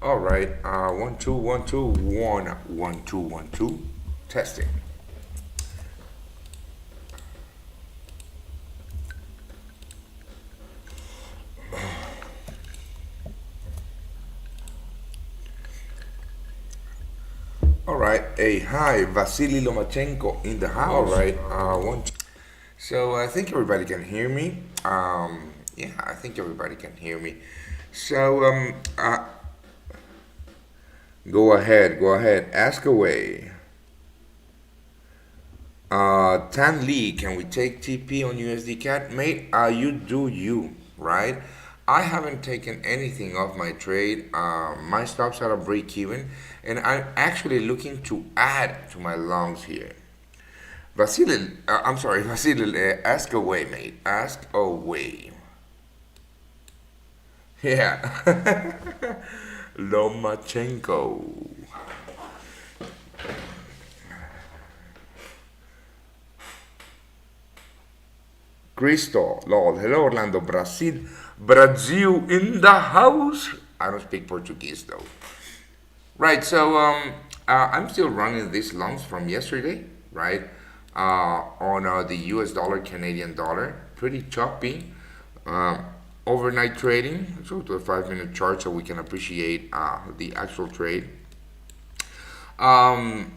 All right. 1 2 1 2 1 1 2 1 2. Testing. All right. Hey, hi, Vasily Lomachenko in the house. All right. One. So I think everybody can hear me. Yeah, I think everybody can hear me. So go ahead. Go ahead. Ask away. Tan Lee, can we take TP on USD CAD? Mate, you do you, right? I haven't taken anything off my trade. My stops are a break even, and I'm actually looking to add to my longs here. Vasily, I'm sorry, Vasily, ask away, mate. Ask away. Yeah. Lomachenko. Cristo, Lord. Hello, Orlando, Brazil. Brazil in the house. I don't speak Portuguese though. Right, so I'm still running these longs from yesterday, right? On the US dollar, Canadian dollar. Pretty choppy. Uh, Overnight trading. Let's go to a 5 minute chart so we can appreciate the actual trade.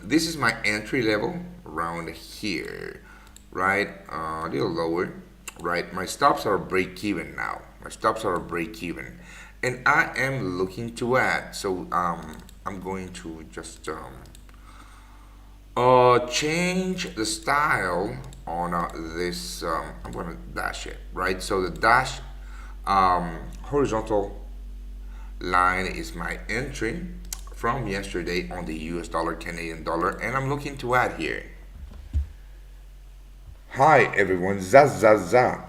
This is my entry level around here, right? A little lower, right? My stops are break even now. My stops are break even, and I am looking to add. So I'm going to just change the style on this. I'm gonna dash it, right? So the dash horizontal line is my entry from yesterday on the US dollar, Canadian dollar, and I'm looking to add here. Hi everyone, za.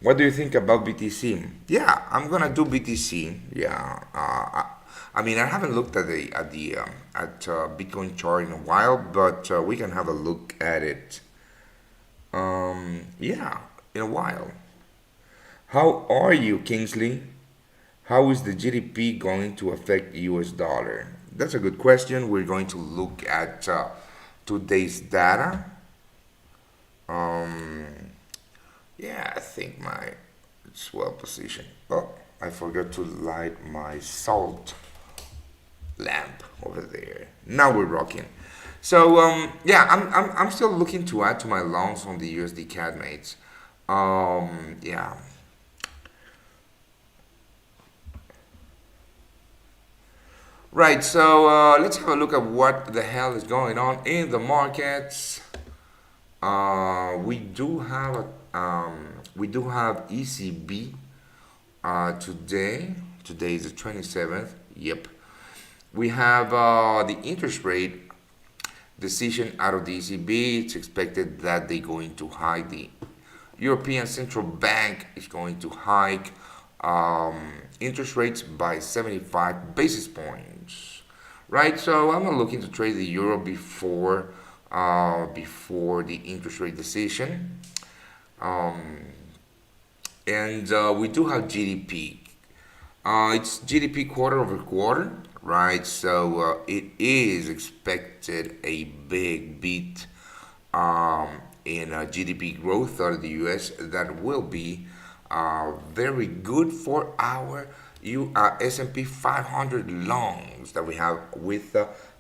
What do you think about BTC? Yeah, I'm gonna do BTC. Yeah, I mean I haven't looked at the Bitcoin chart in a while, but we can have a look at it. Yeah, in a while. How are you, Kingsley? How is the GDP going to affect US dollar? That's a good question. We're going to look at today's data. Um, yeah, I think my it's well positioned. Oh, I forgot to light my salt lamp over there. Now we're rocking. So yeah, I'm still looking to add to my longs on the USD CAD mates. Yeah. Right, so let's have a look at what the hell is going on in the markets. We do have ECB today. Today is the 27th. Yep. We have the interest rate decision out of the ECB. It's expected that they're going to hike. The European Central Bank is going to hike interest rates by 75 basis points. Right, so I'm not looking to trade the euro before the interest rate decision. Um, and we do have GDP. It's GDP quarter over quarter, right? So it is expected a big beat in GDP growth out of the US that will be very good for our S&P 500 longs that we have with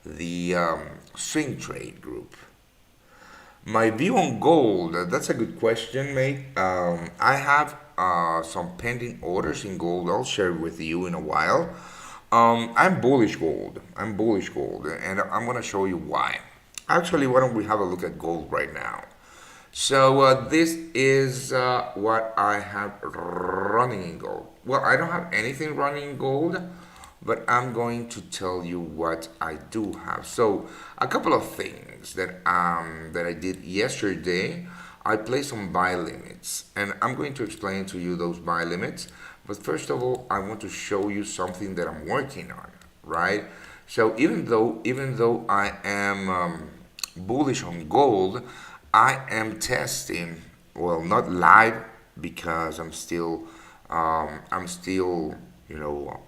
the swing trade group. My view on gold, that's a good question, mate. I have some pending orders in gold. I'll share with you in a while. I'm bullish gold. I'm bullish gold, and I'm going to show you why. Actually, why don't we have a look at gold right now? So this is what I have running in gold. Well, I don't have anything running in gold, but I'm going to tell you what I do have. So a couple of things that I did yesterday. I placed some buy limits, and I'm going to explain to you those buy limits. But first of all, I want to show you something that I'm working on, right? So even though I am bullish on gold, I am testing. Well, not live because I'm still you know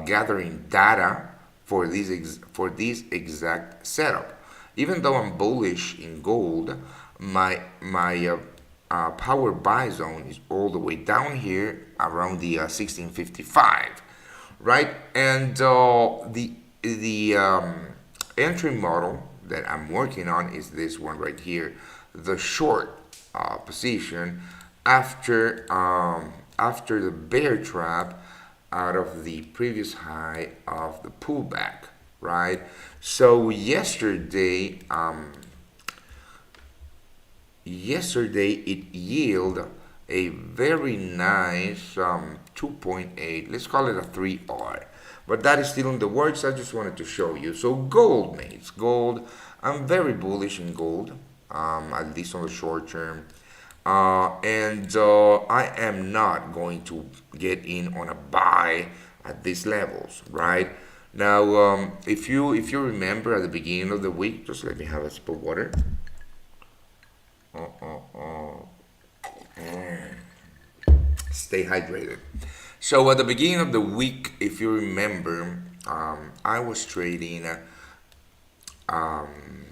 gathering data for this exact setup. Even though I'm bullish in gold, my power buy zone is all the way down here around the 1655, right? And the entry model that I'm working on is this one right here, the short position after the bear trap out of the previous high of the pullback, right? So yesterday it yielded a very nice 2.8, let's call it a 3R, but that is still in the works. I just wanted to show you. So gold, mates, gold, I'm very bullish in gold, at least on the short term. And I am not going to get in on a buy at these levels, right? Now, if you remember at the beginning of the week, just let me have a sip of water. Stay hydrated. So at the beginning of the week, if you remember, I was trading. Um,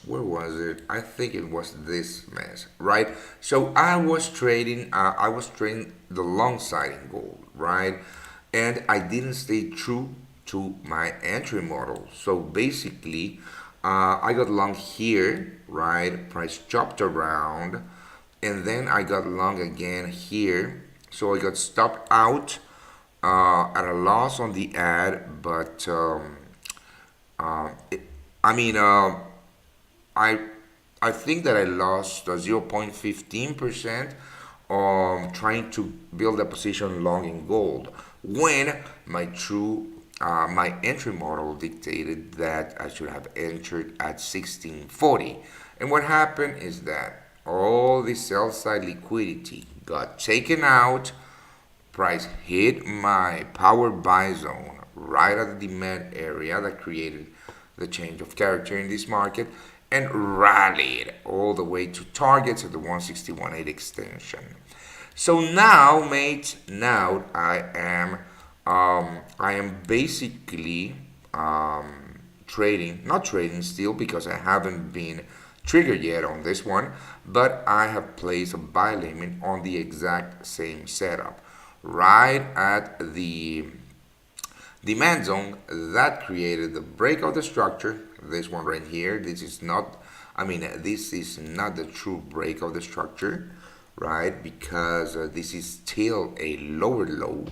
where was it? I think it was this mess, right? So I was trading the long side in gold, right? And I didn't stay true to my entry model. So basically, I got long here, right? Price chopped around, and then I got long again here. So I got stopped out at a loss on the ad, but it, I mean, I I think that I lost 0.15% trying to build a position long in gold when my entry model dictated that I should have entered at 1640. And what happened is that all the sell side liquidity got taken out. Price hit my power buy zone right at the demand area that created the change of character in this market and rallied all the way to targets at the 161.8 extension. So now, mate, now I am basically trading, not trading still because I haven't been triggered yet on this one, but I have placed a buy limit on the exact same setup, right at the demand zone that created the break of the structure. This one right here, this is not the true break of the structure, right? Because this is still a lower low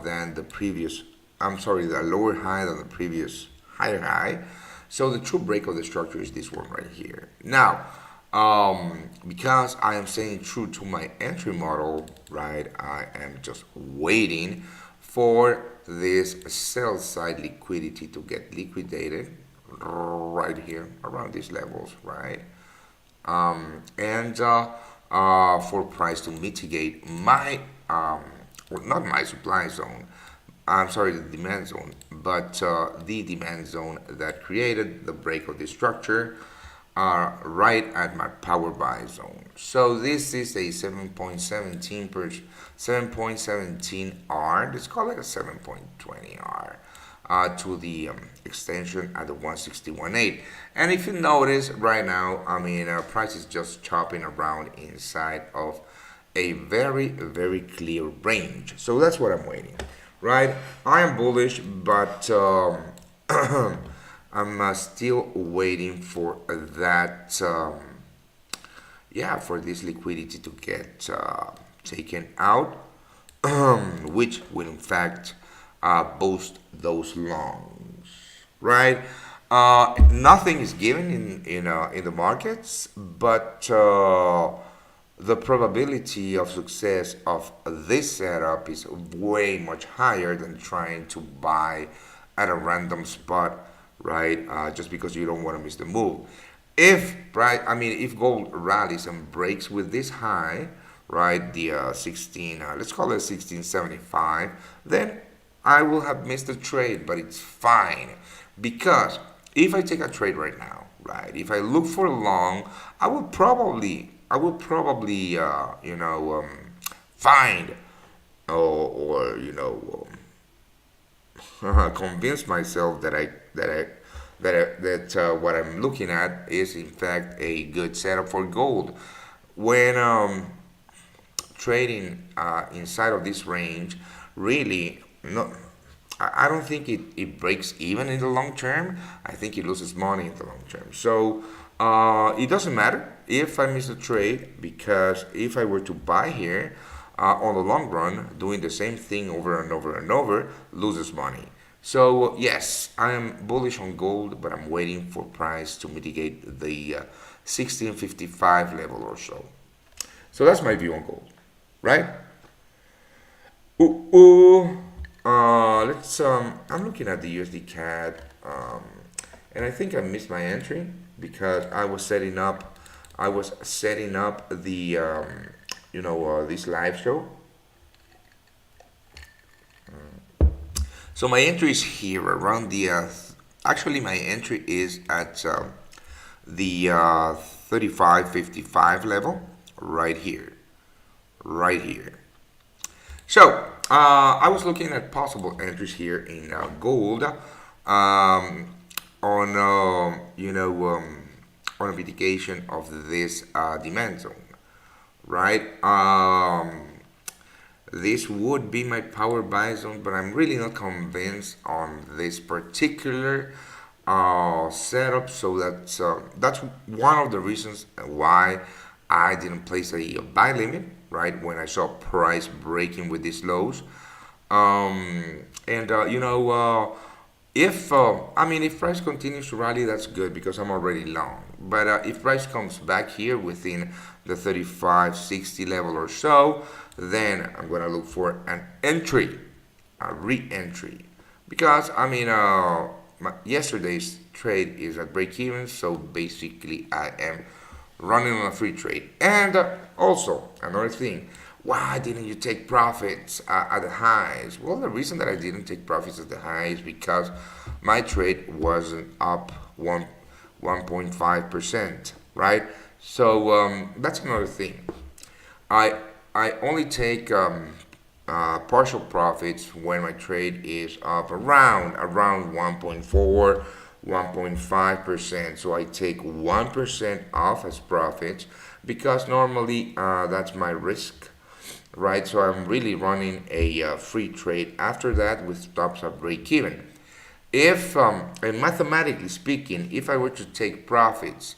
than the previous, the lower high than the previous higher high. So the true break of the structure is this one right here. Now, because I am staying true to my entry model, right, I am just waiting for this sell side liquidity to get liquidated right here around these levels, right? And for price to mitigate not my supply zone, the demand zone, but the demand zone that created the break of the structure right at my power buy zone. So this is a 7.17 R. Let's call it a 7.20 R. To the extension at the 161.8. And if you notice right now, price is just chopping around inside of a very, very clear range. So that's what I'm waiting, right? I am bullish, but I'm still waiting for that, for this liquidity to get taken out, which will in fact boost those longs, right? Nothing is given in the markets, but the probability of success of this setup is way much higher than trying to buy at a random spot, right? Just because you don't want to miss the move. If gold rallies and breaks with this high, right, the 16, let's call it 1675, then I will have missed the trade, but it's fine because if I take a trade right now, right, if I look for a long, I will probably find or convince myself that what I'm looking at is in fact a good setup for gold. When trading inside of this range, really, no, I don't think it breaks even in the long term. I think it loses money in the long term. So it doesn't matter if I miss the trade, because if I were to buy here on the long run, doing the same thing over and over and over loses money. So yes, I am bullish on gold, but I'm waiting for price to mitigate the 1655 level or so. So that's my view on gold, right? Ooh, ooh. Let's. I'm looking at the USD CAD, and I think I missed my entry because I was setting up. I was setting up the, this live show. So my entry is here around the. Actually, my entry is at the 35.55 level, right here, right here. So I was looking at possible entries here in gold, on on a mitigation of this demand zone, right? This would be my power buy zone, but I'm really not convinced on this particular setup. So that's one of the reasons why I didn't place a buy limit, right, when I saw price breaking with these lows. And if price continues to rally, that's good because I'm already long. But if price comes back here within the 35.60 level or so, then I'm gonna look for an entry, a re-entry, because yesterday's trade is at break even, so basically I am running on a free trade. And also another thing, why didn't you take profits at the highs? Well, the reason that I didn't take profits at the highs is because my trade wasn't up 1.5%, right? So that's another thing. I I only take partial profits when my trade is up around 1.4, 1.5%. So I take 1% off as profits because normally that's my risk, right? So I'm really running a free trade after that with stops at break even. If and mathematically speaking, if I were to take profits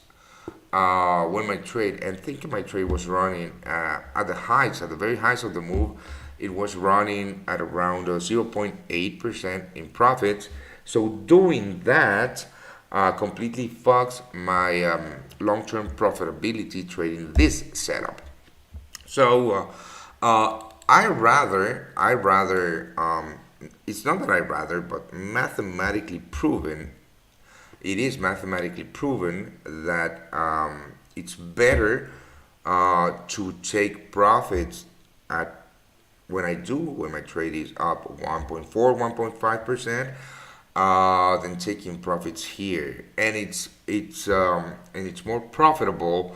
when my trade, and think my trade was running at the heights, at the very heights of the move, it was running at around 0.8% in profits. So doing that completely fucks my long-term profitability trading this setup. So it's not that I rather, but mathematically proven, it is mathematically proven that it's better to take profits at when my trade is up 1.4, 1.5%, than taking profits here, and it's more profitable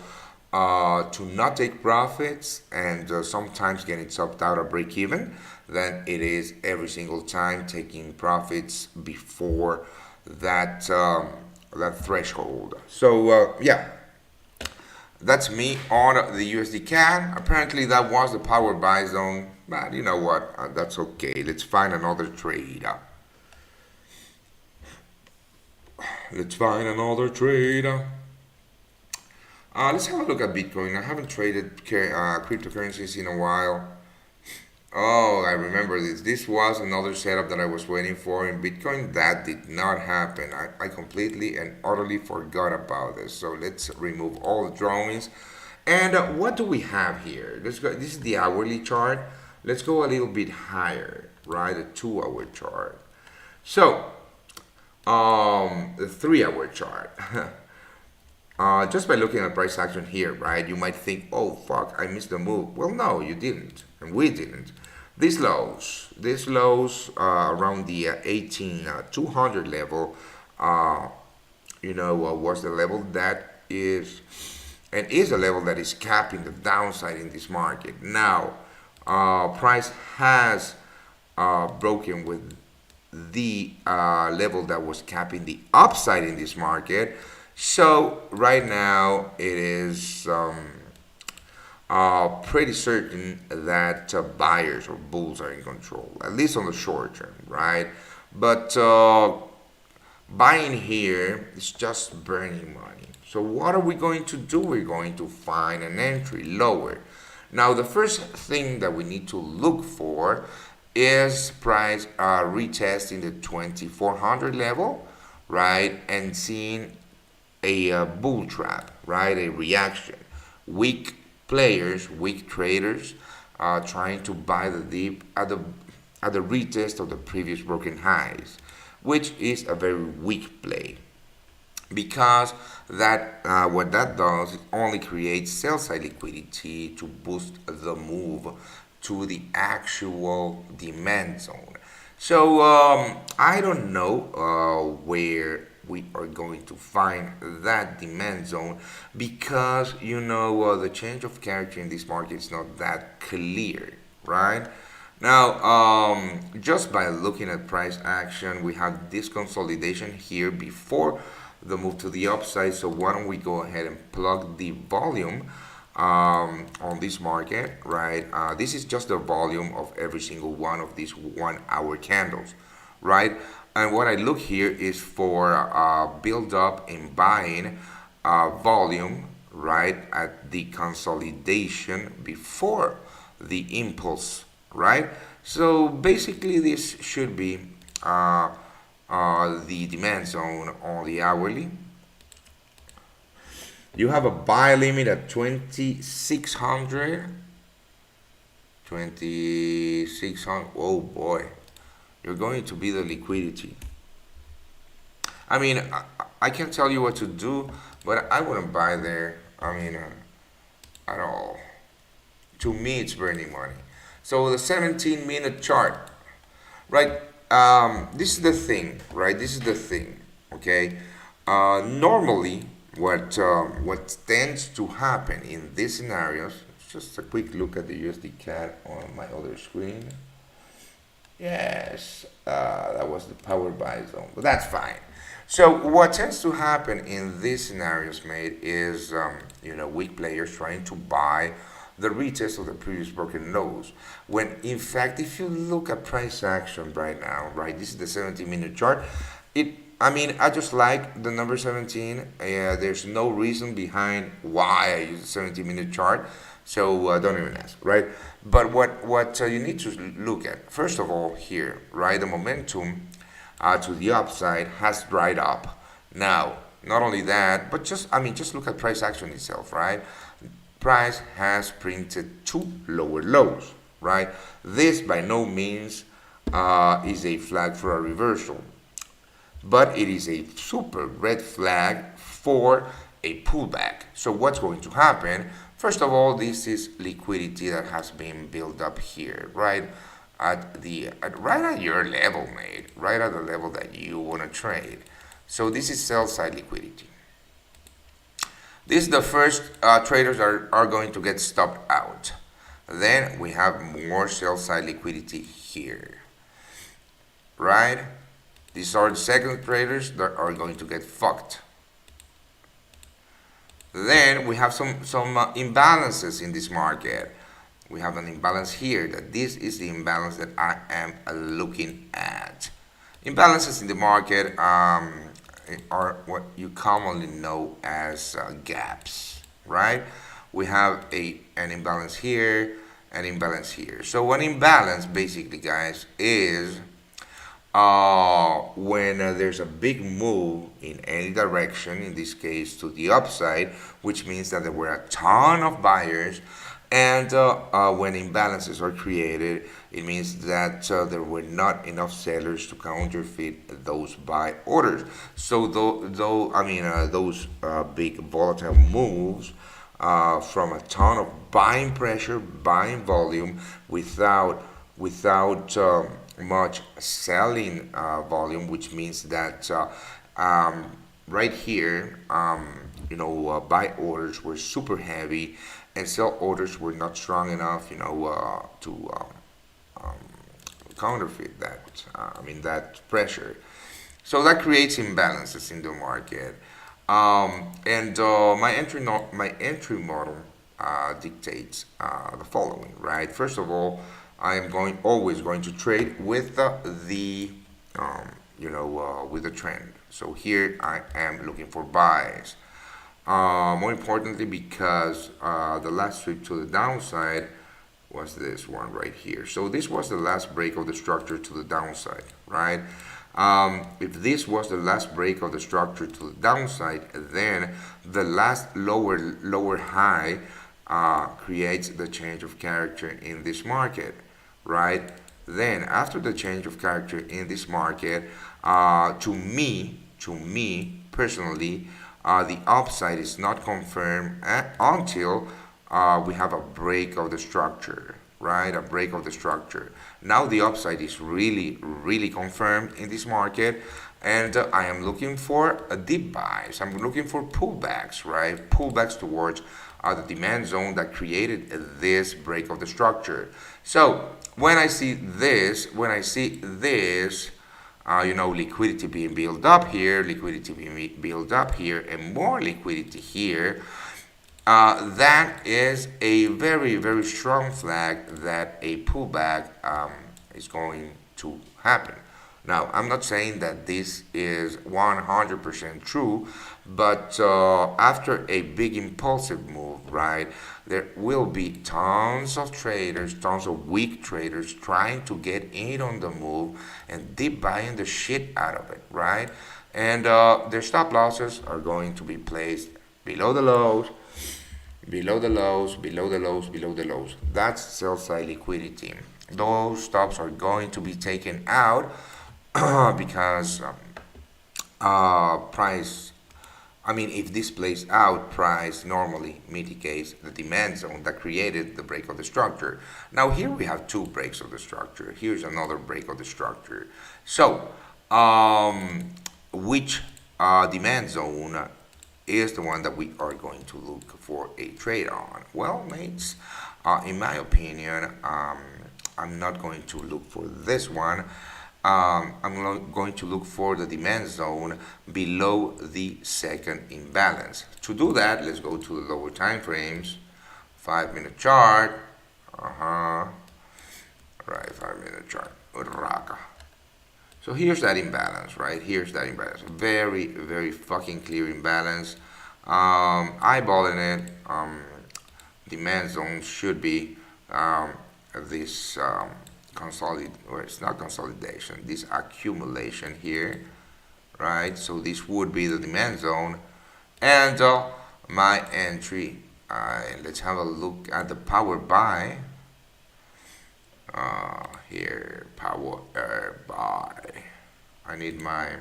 to not take profits and sometimes getting stopped out of break even than it is every single time taking profits before that threshold. So yeah, that's me on the USD CAD. Apparently that was the power buy zone, but you know what? That's okay. Let's find another trade. Let's find another trade. Let's have a look at Bitcoin. I haven't traded cryptocurrencies in a while. Oh, I remember this. This was another setup that I was waiting for in Bitcoin. That did not happen. I completely and utterly forgot about this. So let's remove all the drawings. And what do we have here? Let's go. This is the hourly chart. Let's go a little bit higher, right? A 2 hour chart. So, the 3 hour chart. Just by looking at price action here, right, you might think, oh, fuck, I missed the move. Well, no, you didn't, and we didn't. These lows around the 18,200 level, was the level that is, and is a level that is capping the downside in this market. Now, price has broken the level that was capping the upside in this market. So right now it is pretty certain that buyers or bulls are in control, at least on the short term, right? But buying here is just burning money. So what are we going to do? We're going to find an entry lower. Now, the first thing that we need to look for is price retesting the 2400 level, right? And seeing a bull trap, right? A reaction. Weak players, weak traders, trying to buy the dip at the retest of the previous broken highs, which is a very weak play because that what that does it only creates sell side liquidity to boost the move to the actual demand zone. So I don't know where we are going to find that demand zone because the change of character in this market is not that clear, right? Now, just by looking at price action, we have this consolidation here before the move to the upside. So why don't we go ahead and plug the volume on this market, right? This is just the volume of every single one of these 1 hour candles, right? And what I look here is for build up in buying volume, right, at the consolidation before the impulse, right? So basically this should be the demand zone on the hourly. You have a buy limit at 2600. 2600. Oh boy, you're going to be the liquidity. I mean, I can't tell you what to do, but I wouldn't buy there. I mean, at all. To me, it's burning money. So the 17-minute chart, right? This is the thing, right? This is the thing, okay? Normally, what tends to happen in these scenarios, just a quick look at the USD CAD on my other screen. Yes, that was the power buy zone, but that's fine. So what tends to happen in these scenarios, mate, is weak players trying to buy the retest of the previous broken lows. When in fact, if you look at price action right now, right, this is the 17-minute chart. I just like the number 17. There's no reason behind why I use the 17-minute chart. So don't even ask, right? But what you need to look at, first of all, here, right, the momentum to the upside has dried up. Now, not only that, but just look at price action itself, right? Price has printed 2 lower lows, right? This by no means is a flag for a reversal, but it is a super red flag for a pullback. So what's going to happen? First of all, this is liquidity that has been built up here, right? Right at your level, mate, right at the level that you want to trade. So this is sell side liquidity. This is the first traders are going to get stopped out. Then we have more sell side liquidity here, right? These are the second traders that are going to get fucked. Then we have some imbalances in this market. We have an imbalance here. That this is the imbalance that I am looking at. Imbalances in the market are what you commonly know as gaps, right? We have an imbalance here, an imbalance here. So an imbalance, basically, guys, is when there's a big move in any direction, in this case to the upside, which means that there were a ton of buyers, and when imbalances are created, it means that there were not enough sellers to counterfeit those buy orders. So those big volatile moves from a ton of buying pressure, buying volume without much selling volume, which means that right here, buy orders were super heavy and sell orders were not strong enough, counterfeit that, that pressure. So that creates imbalances in the market. And my entry model dictates the following, right? First of all, I am always going to trade with the with the trend. So here I am looking for buys. More importantly, because the last sweep to the downside was this one right here. So this was the last break of the structure to the downside, right? If this was the last break of the structure to the downside, then the last lower high creates the change of character in this market, right? Then after the change of character in this market, to me personally, the upside is not confirmed until we have a break of the structure, right? A break of the structure. Now the upside is really confirmed in this market, and I am looking for a deep buys. I'm looking for pullbacks, right? Pullbacks towards the demand zone that created this break of the structure. So when I see this, liquidity being built up here, liquidity being built up here, and more liquidity here, that is a very strong flag that a pullback is going to happen. Now, I'm not saying that this is 100% true, but after a big impulsive move, right, there will be tons of traders, tons of weak traders trying to get in on the move and deep buying the shit out of it, right? And their stop losses are going to be placed below the lows, below the lows, below the lows, below the lows. That's sell side liquidity. Those stops are going to be taken out because price, if this plays out, price normally mitigates the demand zone that created the break of the structure. Now here we have two breaks of the structure. Here's another break of the structure. So which demand zone is the one that we are going to look for a trade on? Well, mates, in my opinion, I'm not going to look for this one. I'm going to look for the demand zone below the second imbalance. To do that, let's go to the lower time frames. 5-minute chart. Right, 5-minute chart. Raka. So here's that imbalance, right? Here's that imbalance. Very fucking clear imbalance. Eyeballing it. Demand zone should be this it's not consolidation, this accumulation here, right? So this would be the demand zone, and my entry. Let's have a look at the power buy. Here, power buy. I need my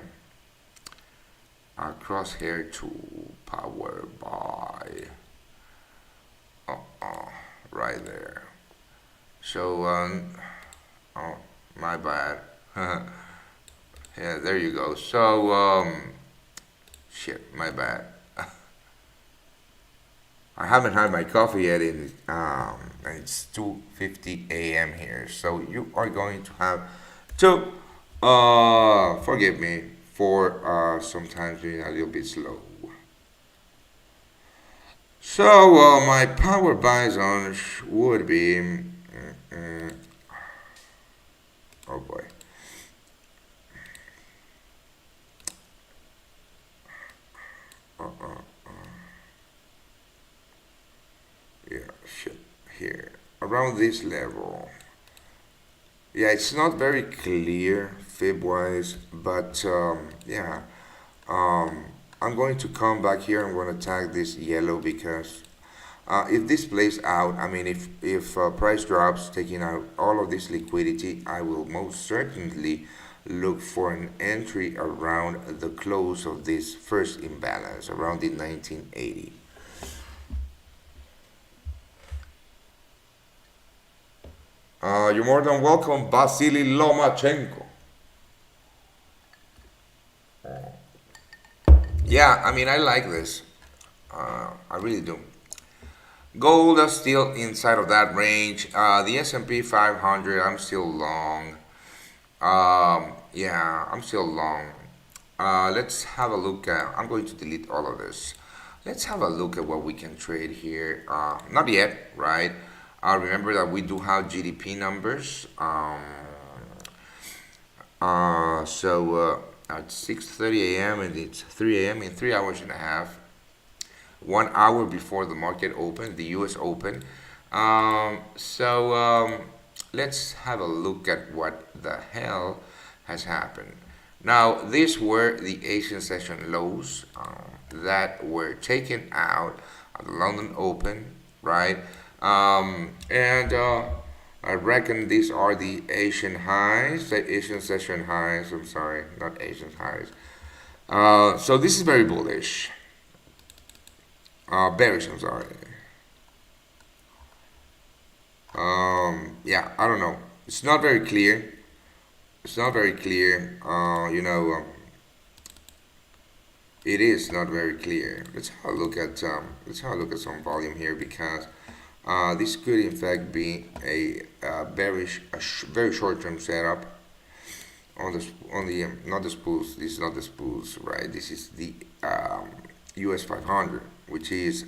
crosshair to power buy. Right there. So, oh, my bad. Yeah, there you go. So, shit, my bad. I haven't had my coffee yet, and it's 2:50 a.m. here. So you are going to have to forgive me for sometimes being a little bit slow. So my power buy zone would be, oh boy. Yeah, shit. Here, around this level. Yeah, it's not very clear fib wise, but yeah. I'm going to come back here. I'm going to tag this yellow because if this plays out, if price drops, taking out all of this liquidity, I will most certainly look for an entry around the close of this first imbalance, around the 1980. You're more than welcome, Vasily Lomachenko. Yeah, I like this. I really do. Gold is still inside of that range. The S&P 500, I'm still long. Yeah, I'm still long. Let's have a look at. I'm going to delete all of this. Let's have a look at what we can trade here. Not yet, right? Remember that we do have GDP numbers. At 6:30 a.m. and it's 3 a.m. in 3 hours and a half. 1 hour before the market opened, the U.S. open. Let's have a look at what the hell has happened. Now, these were the Asian session lows that were taken out at the London Open, right? And I reckon these are the Asian highs, the Asian session highs. I'm sorry, not Asian highs. So this is very bullish. Bearish, I'm sorry. Yeah, I don't know. It's not very clear. It's not very clear. It is not very clear. Let's have a look at some volume here because this could in fact be a very short-term setup on the not the spools. This is not the spools, right? This is the US 500, which is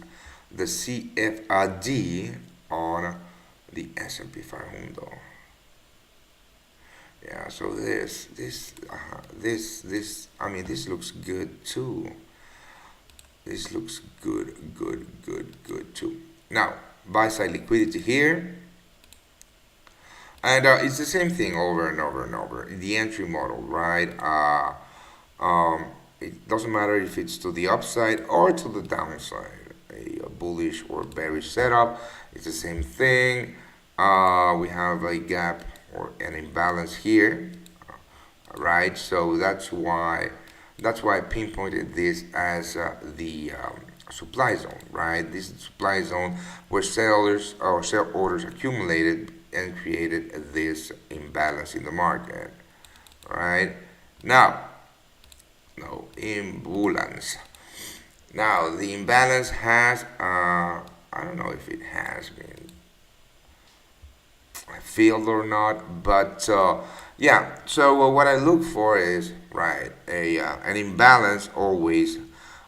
the CFD on the S&P 500. Yeah, so I mean, this looks good too. This looks good too. Now, buy side liquidity here, and it's the same thing over and over and over in the entry model, right? It doesn't matter if it's to the upside or to the downside, a bullish or bearish setup. It's the same thing. We have a gap or an imbalance here, right? So that's why I pinpointed this as the supply zone, right? This is the supply zone where sellers or sell orders accumulated and created this imbalance in the market, right? Now, no imbalance. Now the imbalance has I don't know if it has been filled or not, but yeah. So what I look for is right a an imbalance always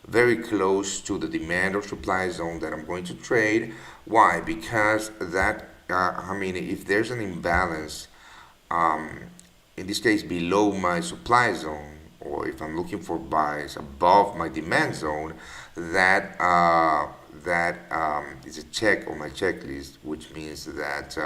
very close to the demand or supply zone that I'm going to trade. Why? Because that I mean, if there's an imbalance, um, in this case below my supply zone, or if I'm looking for buys above my demand zone, that is a check on my checklist, which means that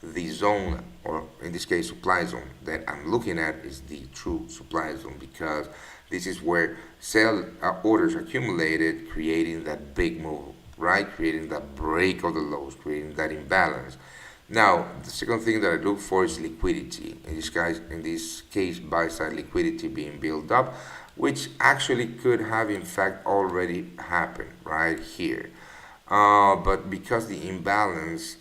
the zone, or in this case supply zone, that I'm looking at is the true supply zone because this is where sell orders accumulated, creating that big move, right? Creating that break of the lows, creating that imbalance. Now, the second thing that I look for is liquidity. In this case, buy side liquidity being built up, which actually could have in fact already happened right here. But because the imbalance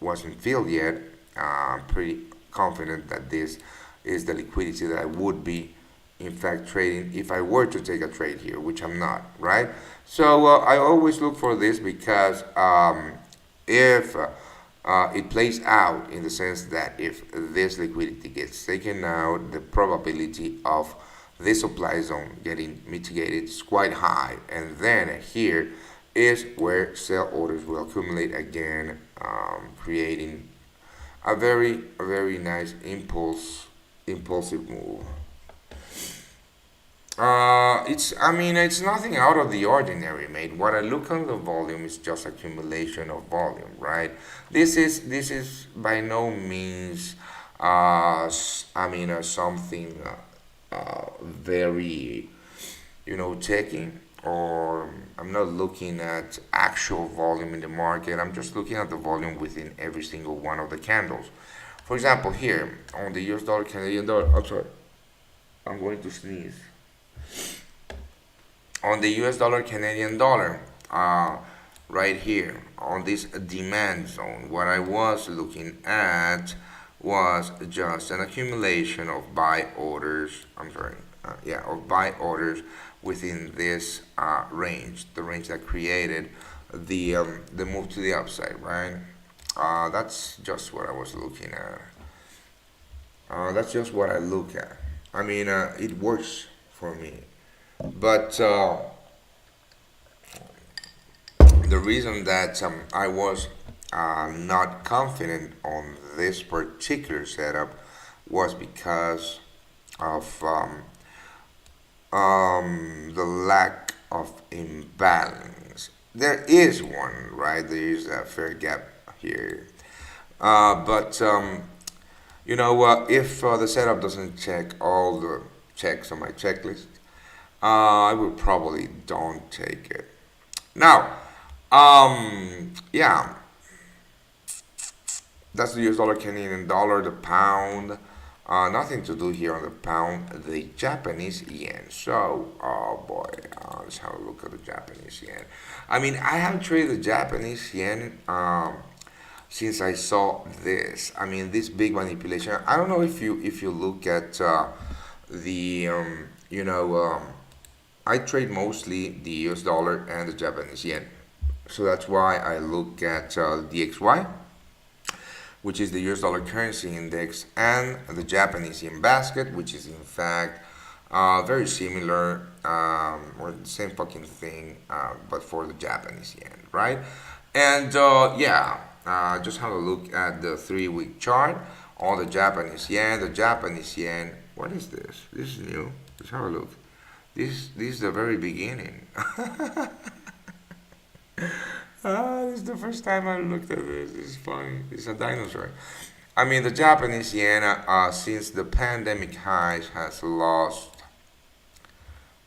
wasn't filled yet, I'm pretty confident that this is the liquidity that I would be in fact trading if I were to take a trade here, which I'm not, right? So I always look for this because if it plays out in the sense that if this liquidity gets taken out, the probability of this supply zone getting mitigated is quite high. And then here is where sell orders will accumulate again, creating a very nice impulsive move. I mean, it's nothing out of the ordinary, mate. What I look on the volume is just accumulation of volume, right? This is by no means, something very, taking, or I'm not looking at actual volume in the market. I'm just looking at the volume within every single one of the candles. For example, here on the US dollar, Canadian dollar, I'm sorry, I'm going to sneeze. On the US dollar, Canadian dollar, right here on this demand zone, what I was looking at was just an accumulation of buy orders. I'm sorry, of buy orders within this range, the range that created the move to the upside, right? That's just what I was looking at. That's just what I look at. I mean, it works for me. But the reason that I was not confident on this particular setup was because of the lack of imbalance. There is one, right? There is a fair gap here. But if the setup doesn't check all the checks on my checklist, I would probably don't take it. Now, yeah, that's the US dollar, Canadian dollar, the pound. Nothing to do here on the pound, the Japanese yen. So, oh boy, let's have a look at the Japanese yen. I mean, I have traded the Japanese yen since I saw this. I mean, this big manipulation. I don't know if you look at the I trade mostly the US dollar and the Japanese yen. So that's why I look at DXY, which is the US dollar currency index, and the Japanese yen basket, which is in fact very similar, or the same fucking thing, but for the Japanese yen, right? And just have a look at the 3 week chart on the Japanese yen. The Japanese yen, what is this? This is new. Let's have a look. This is the very beginning. This is the first time I looked at this. This is funny. It's a dinosaur. I mean, the Japanese yen, since the pandemic highs, has lost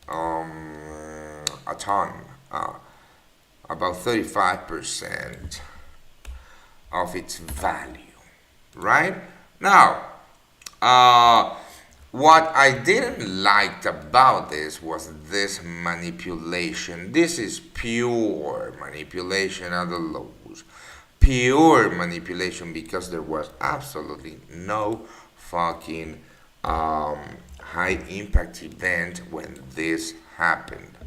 a ton, about 35% of its value. Right now, uh, what I didn't like about this was this manipulation. This is pure manipulation at the lows. Pure manipulation because there was absolutely no fucking high impact event when this happened.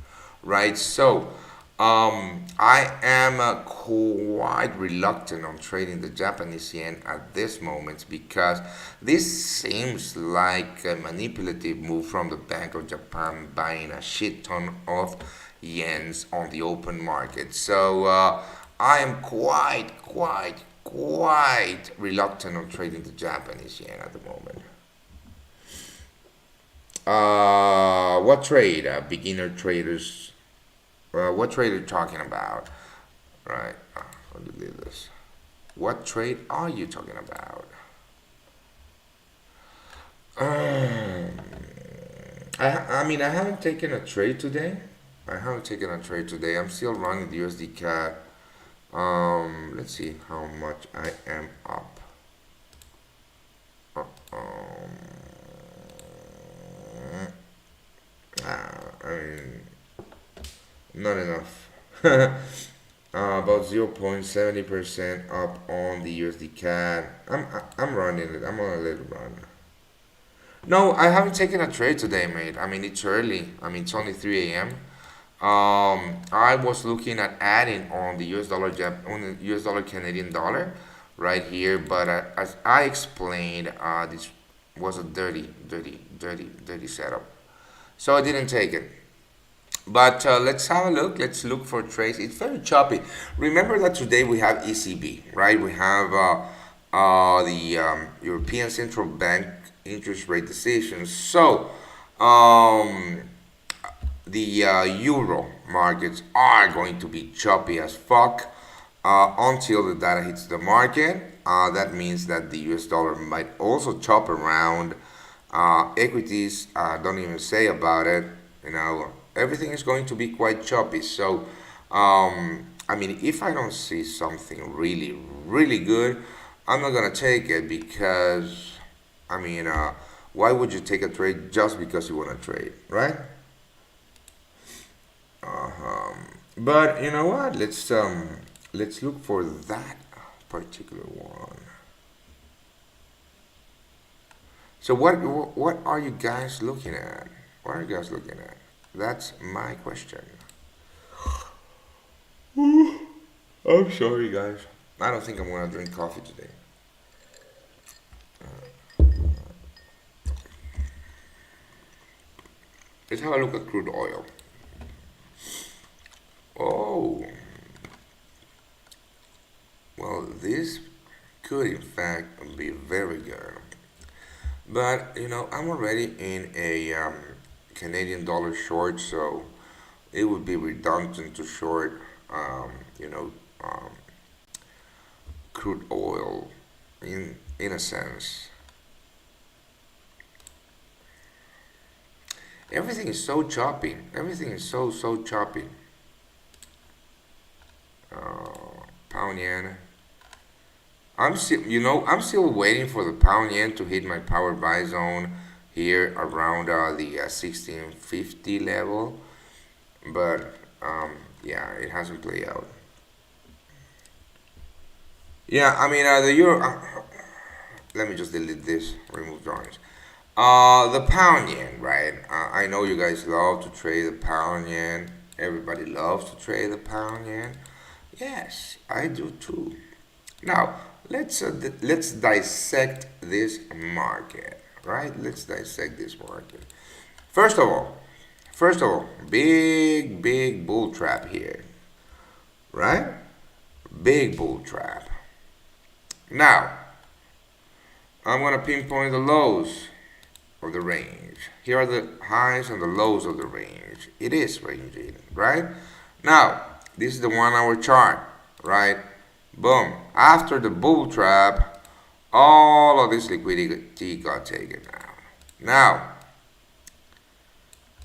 Right? So, I am quite reluctant on trading the Japanese yen at this moment because this seems like a manipulative move from the Bank of Japan buying a shit ton of yens on the open market. So I am quite reluctant on trading the Japanese yen at the moment. What trade? Beginner traders. What trade are you talking about? Right. Let me leave this. What trade are you talking about? Um, I mean, I haven't taken a trade today. I haven't taken a trade today. I'm still running the USD CAD. Let's see how much I am up. Um, I mean, not enough. About 0.70% up on the USD CAD. I'm running it. I'm gonna let it run. No, I haven't taken a trade today, mate. I mean, it's early. I mean, it's only 3 a.m. I was looking at adding on the on the US dollar Canadian dollar right here, but as I explained, this was a dirty setup. So I didn't take it. But let's have a look. Let's look for trades. It's very choppy. Remember that today we have ECB, right? We have the European Central Bank interest rate decisions. So um, the euro markets are going to be choppy as fuck until the data hits the market. That means that the US dollar might also chop around. Equities, don't even say about it. You know, everything is going to be quite choppy. So, I mean, if I don't see something really good, I'm not gonna take it because, I mean, why would you take a trade just because you want to trade, right? But you know what? Let's look for that particular one. So what are you guys looking at? What are you guys looking at? That's my question. I'm sorry, guys. I don't think I'm gonna drink coffee today. have a look at crude oil. Oh, well, this could in fact be very good. But I'm already in a Canadian dollar short, so it would be redundant to short, um, you know, um, crude oil in a sense. Everything is so choppy. Everything is so choppy. Pound yen. I'm still waiting for the pound yen to hit my power buy zone here around the 1650 level, but yeah, it hasn't played out. Yeah, I mean the euro. Let me just delete this. Remove drawings. The pound yen, right? I know you guys love to trade the pound yen. Everybody loves to trade the pound yen. Yes, I do too. Now, let's dissect this market, right? Let's dissect this market. First of all, first of all, big bull trap here, right? Big bull trap. Now, I'm gonna pinpoint the lows of the range. Here are the highs and the lows of the range. It is ranging, right? Now, this is the 1 hour chart, right? Boom. After the bull trap, all of this liquidity got taken out. Now,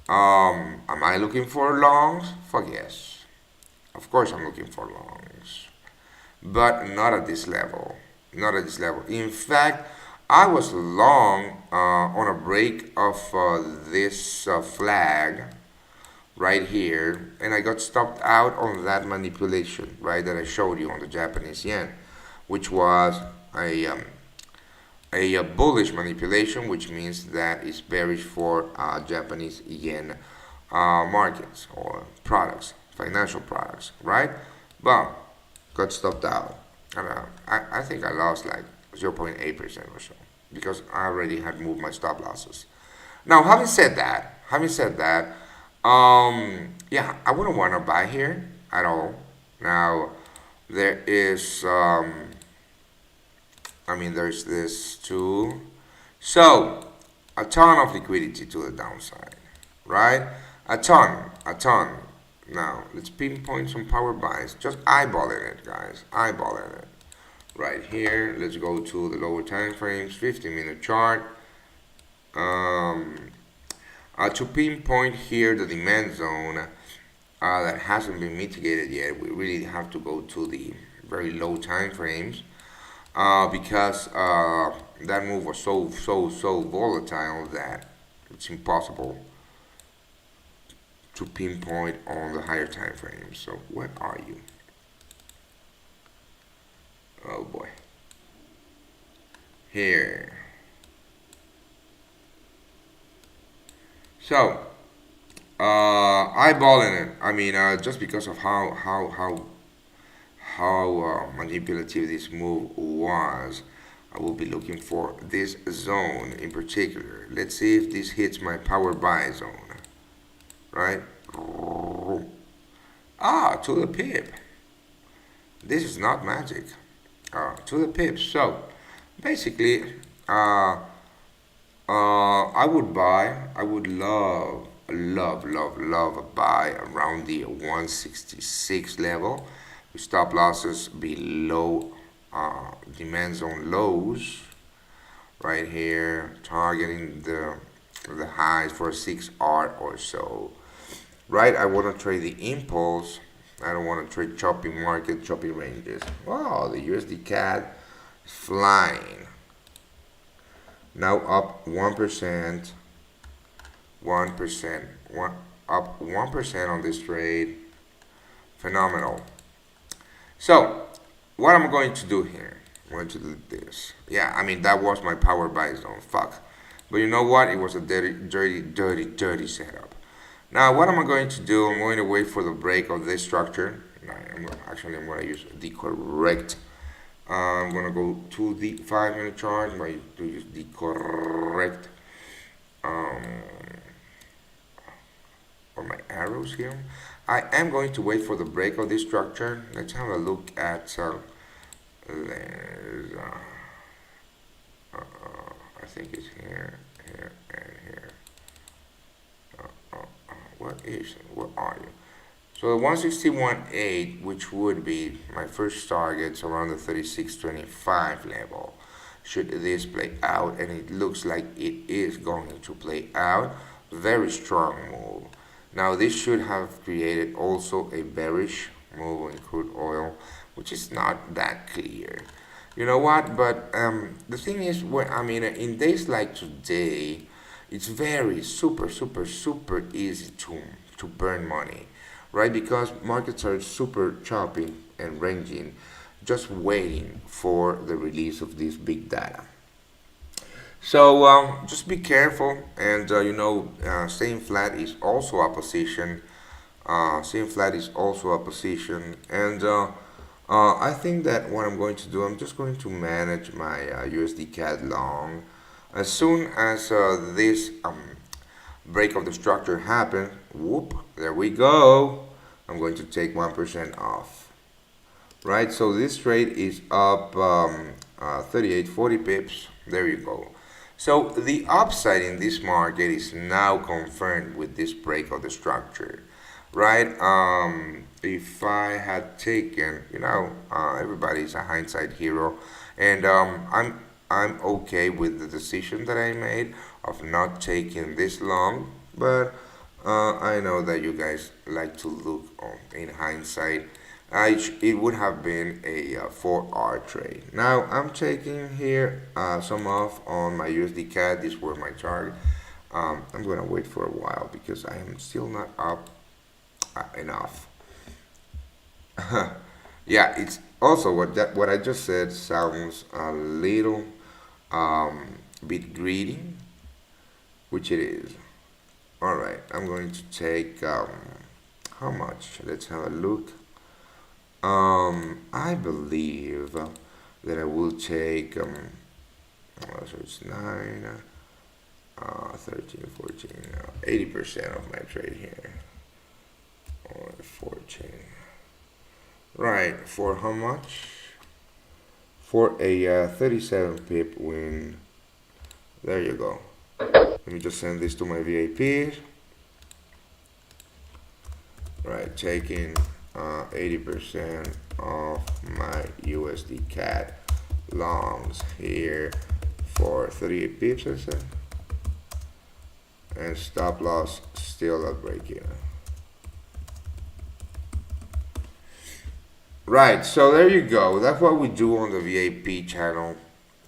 am I looking for longs? Fuck yes. Of course I'm looking for longs. But not at this level. Not at this level. In fact, I was long on a break of this flag right here, and I got stopped out on that manipulation, right, that I showed you on the Japanese yen, which was a bullish manipulation, which means that it's bearish for Japanese yen markets or products, financial products, right? But got stopped out, and I think I lost like 0.8% or so because I already had moved my stop losses. Now, having said that, yeah, I wouldn't want to buy here at all. Now, there is, I mean, there's this too. So, a ton of liquidity to the downside, right? A ton. Now, let's pinpoint some power buys. Just eyeballing it, guys. Eyeballing it. Right here, let's go to the lower time frames, 15-minute chart. Um, to pinpoint here the demand zone that hasn't been mitigated yet, we really have to go to the very low time frames because that move was so volatile that it's impossible to pinpoint on the higher time frames. So where are you? Oh boy. Here. So, eyeballing it. I mean, just because of how manipulative this move was, I will be looking for this zone in particular. Let's see if this hits my power buy zone, right? Ah, to the pip. This is not magic. To the pip. So, basically, I would love a buy around the 166 level with stop losses below demand zone lows right here, targeting the highs for a 6R or so. Right, I want to trade the impulse. I don't want to trade choppy market, choppy ranges. Wow, the USD CAD is flying. Now up 1%, 1%, up 1% on this trade. Phenomenal. So, what am I going to do here? I'm going to do this. Yeah, I mean, that was my power buy zone. Fuck. But you know what? It was a dirty setup. Now, what am I going to do? I'm going to wait for the break of this structure. I'm going to use the correct. I'm going to go to the 5-minute chart. I'm going to use the correct for my arrows here. I am going to wait for the break of this structure. Let's have a look at there's, I think it's here, here, and here. What are you? So the 161.8, which would be my first targets around the 36.25 level. Should this play out, and it looks like it is going to play out, very strong move. Now this should have created also a bearish move in crude oil, which is not that clear. You know what? But the thing is, in days like today, it's very super easy to burn money, right? Because markets are super choppy and ranging, just waiting for the release of this big data. So just be careful, and staying flat is also a position. Staying flat is also a position, and I think that what I'm going to do, I'm just going to manage my USD CAD long. As soon as this break of the structure happen, whoop, there we go. I'm going to take 1% off. Right, so this trade is up 38, 40 pips. There you go. So the upside in this market is now confirmed with this break of the structure, right? If I had taken, everybody's a hindsight hero, and I'm okay with the decision that I made of not taking this long, but I know that you guys like to look in hindsight. It would have been a 4R trade. Now I'm taking here some off on my USD CAD. These were my target. I'm gonna wait for a while because I am still not up enough. Yeah, it's also what I just said sounds a little bit greedy, which it is. All right, I'm going to take how much? Let's have a look. I believe that I will take so it's 9, 13, 14, 80% of my trade here, or 14. Right, for how much? For a 37 pip win. There you go. Let me just send this to my VIPs. Right, taking 80% of my USD CAD longs here for 38 pips, I said. And stop loss still at break even. Right, so there you go. That's what we do on the VIP channel.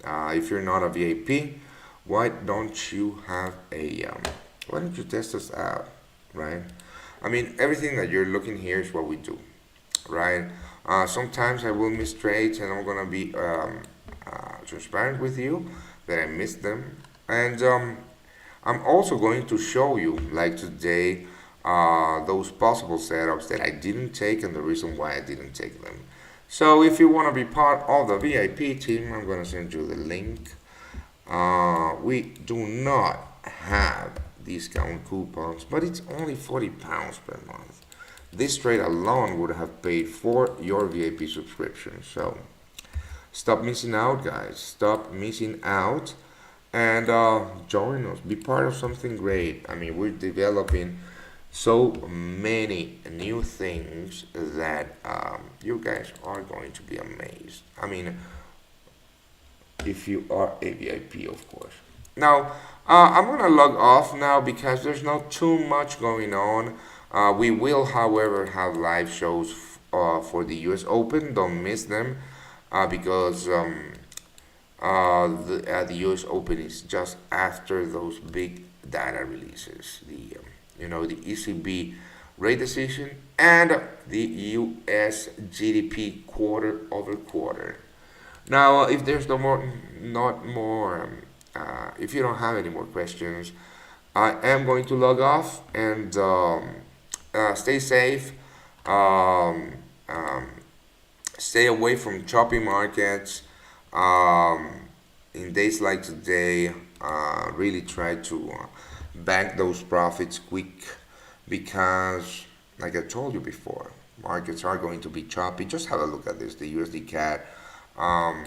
If you're not a VIP, why don't you have why don't you test us out, right? Everything that you're looking here is what we do, right? Sometimes I will miss trades, and I'm gonna be transparent with you that I missed them, and I'm also going to show you, like today, those possible setups that I didn't take and the reason why I didn't take them. So if you want to be part of the VIP team, I'm going to send you the link. We do not have discount coupons, but it's only £40 per month. This trade alone would have paid for your VIP subscription. So stop missing out, guys. Stop missing out, and join us. Be part of something great. We're developing so many new things that you guys are going to be amazed. If you are a VIP, of course. Now, I'm gonna log off now because there's not too much going on. We will, however, have live shows for the US Open. Don't miss them because the US Open is just after those big data releases. The ECB rate decision and the US GDP quarter over quarter. Now, if there's if you don't have any more questions, I am going to log off, and stay safe. Um, um, Stay away from choppy markets. In days like today, really try to bank those profits quick because, like I told you before, markets are going to be choppy. Just have a look at this, the USD CAD. Um,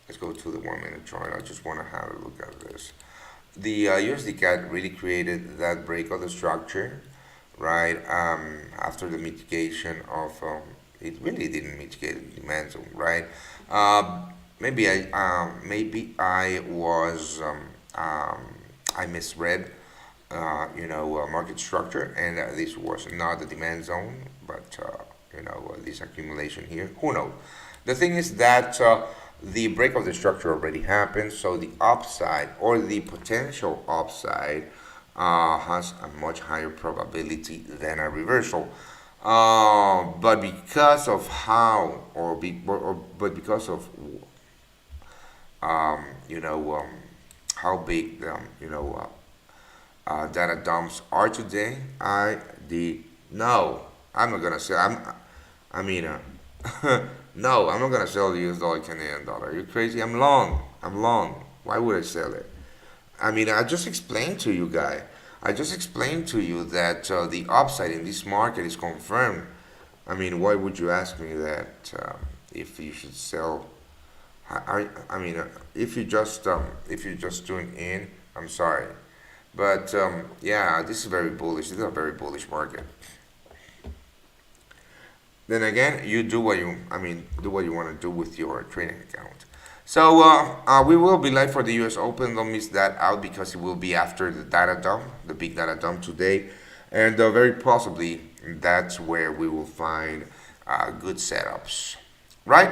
let's go to the 1 minute chart. I just want to have a look at this. The USD CAD really created that break of the structure, right? After the mitigation of, it really didn't mitigate the demand zone, right? Maybe I was I misread market structure, and this was not the demand zone, but this accumulation here. Who knows? The thing is that the break of the structure already happened, so the upside or the potential upside has a much higher probability than a reversal. But because of how, but because of um, you know um, how big data dumps are today, I did no. I'm not gonna say I mean, no, I'm not gonna sell the US dollar Canadian dollar. You're crazy. I'm long. I'm long. Why would I sell it? I mean, I just explained to you, guy. I just explained to you that the upside in this market is confirmed. I mean, why would you ask me that if you should sell? If you're just tuning in, I'm sorry, but yeah, this is very bullish. This is a very bullish market. Then again, you do what you, do what you want to do with your trading account. So we will be live for the U.S. Open. Don't miss that out because it will be after the data dump, the big data dump today, and very possibly that's where we will find good setups, right?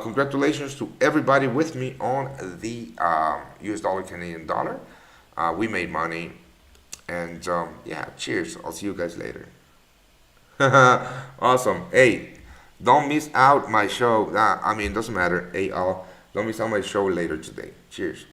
Congratulations to everybody with me on the U.S. dollar Canadian dollar. We made money, and yeah, cheers. I'll see you guys later. Awesome. Hey, don't miss out my show. Doesn't matter. Hey, don't miss out my show later today. Cheers.